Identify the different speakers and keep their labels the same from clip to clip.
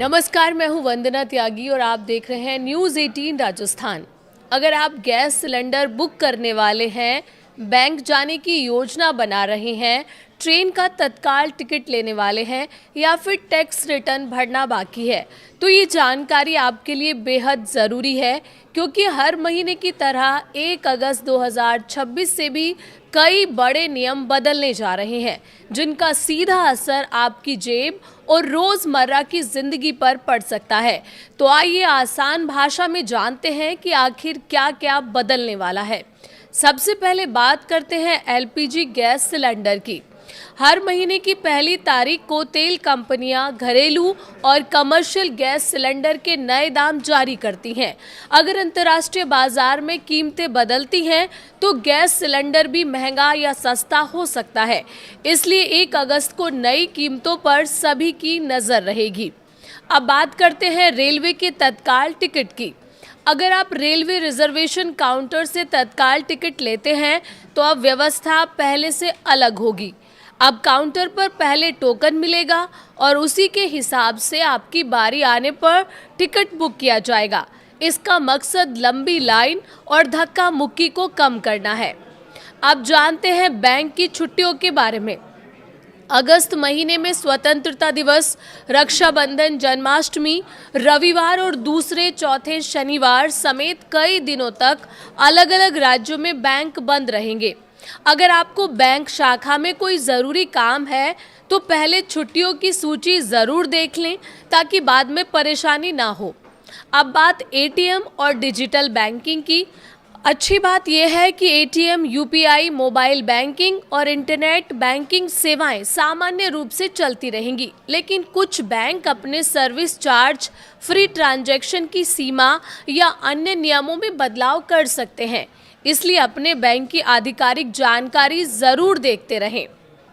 Speaker 1: नमस्कार, मैं हूं वंदना त्यागी और आप देख रहे हैं न्यूज़ 18 राजस्थान। अगर आप गैस सिलेंडर बुक करने वाले हैं, बैंक जाने की योजना बना रहे हैं, ट्रेन का तत्काल टिकट लेने वाले हैं या फिर टैक्स रिटर्न भरना बाकी है, तो ये जानकारी आपके लिए बेहद ज़रूरी है, क्योंकि हर महीने की तरह 1 अगस्त 2026 से भी कई बड़े नियम बदलने जा रहे हैं, जिनका सीधा असर आपकी जेब और रोज़मर्रा की ज़िंदगी पर पड़ सकता है। तो आइए आसान भाषा में जानते हैं कि आखिर क्या क्या बदलने वाला है। सबसे पहले बात करते हैं एलपीजी गैस सिलेंडर की। हर महीने की पहली तारीख को तेल कंपनियां घरेलू और कमर्शियल गैस सिलेंडर के नए दाम जारी करती हैं। अगर अंतर्राष्ट्रीय बाजार में कीमतें बदलती हैं तो गैस सिलेंडर भी महंगा या सस्ता हो सकता है। इसलिए 1 अगस्त को नई कीमतों पर सभी की नज़र रहेगी। अब बात करते हैं रेलवे के तत्काल टिकट की। अगर आप रेलवे रिजर्वेशन काउंटर से तत्काल टिकट लेते हैं तो अब व्यवस्था पहले से अलग होगी। अब काउंटर पर पहले टोकन मिलेगा और उसी के हिसाब से आपकी बारी आने पर टिकट बुक किया जाएगा। इसका मकसद लंबी लाइन और धक्का मुक्की को कम करना है। अब जानते हैं बैंक की छुट्टियों के बारे में। अगस्त महीने में स्वतंत्रता दिवस, रक्षाबंधन, जन्माष्टमी, रविवार और दूसरे चौथे शनिवार समेत कई दिनों तक अलग अलग राज्यों में बैंक बंद रहेंगे। अगर आपको बैंक शाखा में कोई ज़रूरी काम है तो पहले छुट्टियों की सूची ज़रूर देख लें, ताकि बाद में परेशानी ना हो। अब बात एटीएम और डिजिटल बैंकिंग की। अच्छी बात यह है कि एटीएम, यूपीआई, मोबाइल बैंकिंग और इंटरनेट बैंकिंग सेवाएं सामान्य रूप से चलती रहेंगी, लेकिन कुछ बैंक अपने सर्विस चार्ज, फ्री ट्रांजैक्शन की सीमा या अन्य नियमों में बदलाव कर सकते हैं। इसलिए अपने बैंक की आधिकारिक जानकारी ज़रूर देखते रहें।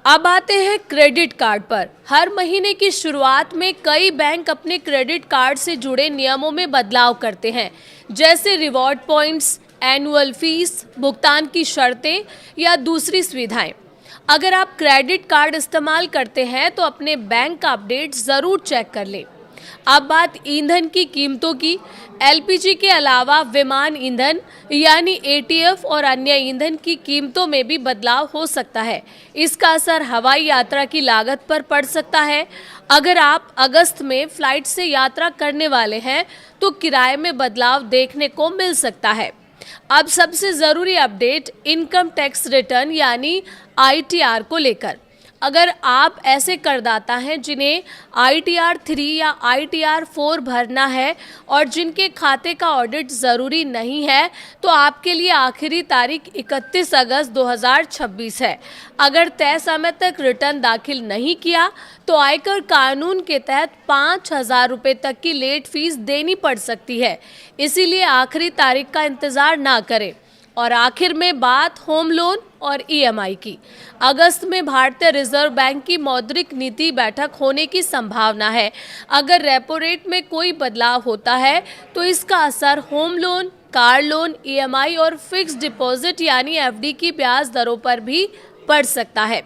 Speaker 1: अब आते हैं क्रेडिट कार्ड पर। हर महीने की शुरुआत में कई बैंक अपने क्रेडिट कार्ड से जुड़े नियमों में बदलाव करते हैं, जैसे रिवॉर्ड पॉइंट्स, एनुअल फीस, भुगतान की शर्तें या दूसरी सुविधाएं। अगर आप क्रेडिट कार्ड इस्तेमाल करते हैं तो अपने बैंक का अपडेट ज़रूर चेक कर लें। अब बात ईंधन की कीमतों की। एलपीजी के अलावा विमान ईंधन यानी एटीएफ और अन्य ईंधन की कीमतों में भी बदलाव हो सकता है। इसका असर हवाई यात्रा की लागत पर पड़ सकता है। अगर आप अगस्त में फ्लाइट से यात्रा करने वाले हैं तो किराए में बदलाव देखने को मिल सकता है। अब सबसे ज़रूरी अपडेट इनकम टैक्स रिटर्न यानी आईटीआर को लेकर। अगर आप ऐसे करदाता हैं जिन्हें आईटीआर 3 या आईटीआर 4 भरना है और जिनके खाते का ऑडिट ज़रूरी नहीं है, तो आपके लिए आखिरी तारीख 31 अगस्त 2026 है। अगर तय समय तक रिटर्न दाखिल नहीं किया तो आयकर कानून के तहत 5,000 रुपये तक की लेट फीस देनी पड़ सकती है। इसीलिए आखिरी तारीख का इंतज़ार ना करें। और आखिर में बात होम लोन और ईएमआई की। अगस्त में भारतीय रिजर्व बैंक की मौद्रिक नीति बैठक होने की संभावना है। अगर रेपो रेट में कोई बदलाव होता है तो इसका असर home loan, car loan, EMI और फिक्स डिपॉजिट यानी एफडी की ब्याज दरों पर भी पड़ सकता है।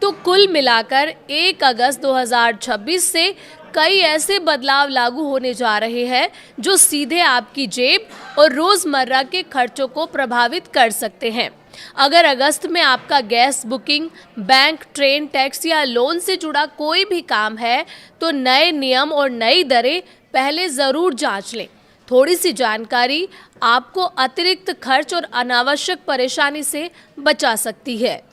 Speaker 1: तो कुल मिलाकर 1 अगस्त 2026 से कई ऐसे बदलाव लागू होने जा रहे हैं जो सीधे आपकी जेब और रोज़मर्रा के खर्चों को प्रभावित कर सकते हैं। अगर अगस्त में आपका gas booking, bank, train, tax या लोन से जुड़ा कोई भी काम है तो नए नियम और नई दरें पहले ज़रूर जांच लें। थोड़ी सी जानकारी आपको अतिरिक्त खर्च और अनावश्यक परेशानी से बचा सकती है।